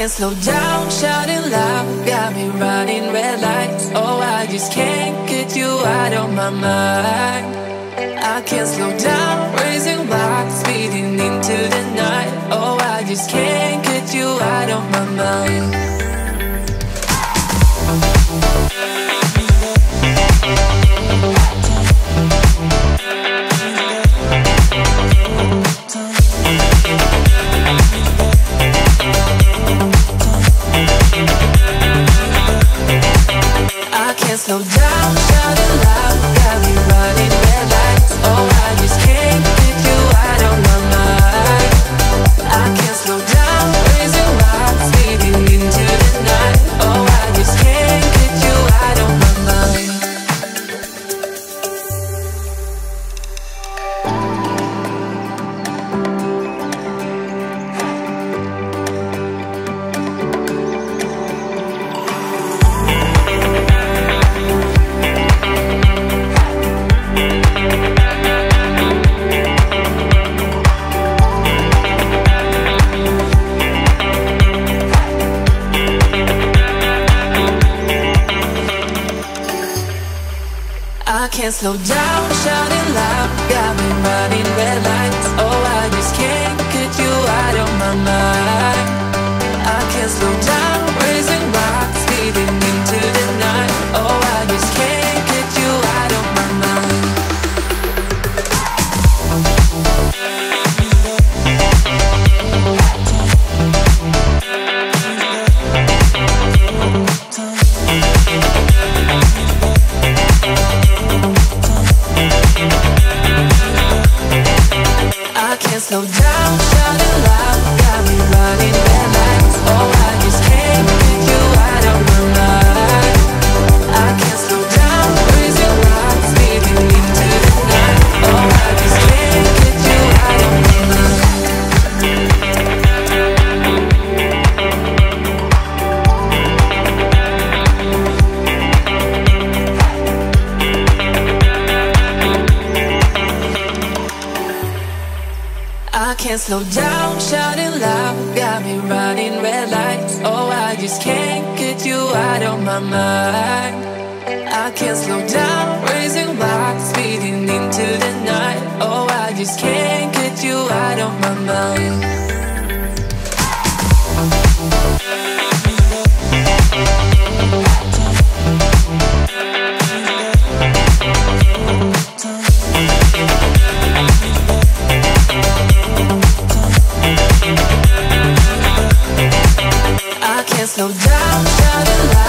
can't slow down, shouting loud, got me running red lights. Oh, I just can't get you out of my mind. I can't slow down, raising rocks, speeding into the night. Oh, I just can't get you out of my mind. I can't slow down, shouting loud, got me running red lights. Oh, I just can't get you out of my mind. I can't slow down, raising rocks, speeding into the night. Oh, I just can't get you out of my mind. I can't slow down, shouting loud, got me running red lights. Oh, I just can't get you out of my mind. I can't slow down, raising rocks, speeding into the night. Oh, I just can't get you out of my mind. I can't slow down, shouting loud, got me running red lights. Oh, I just can't get you out of my mind. I can't slow down, raising rocks, speeding into the night. Oh, I just can't get you out of my mind. I can't slow down, shouting loud, got me running red lights. Oh, I just can't get you out of my mind. I can't slow down, raising rocks, speeding into the night. Oh, I just can't get you out of my mind. I can't slow down, shouting loud.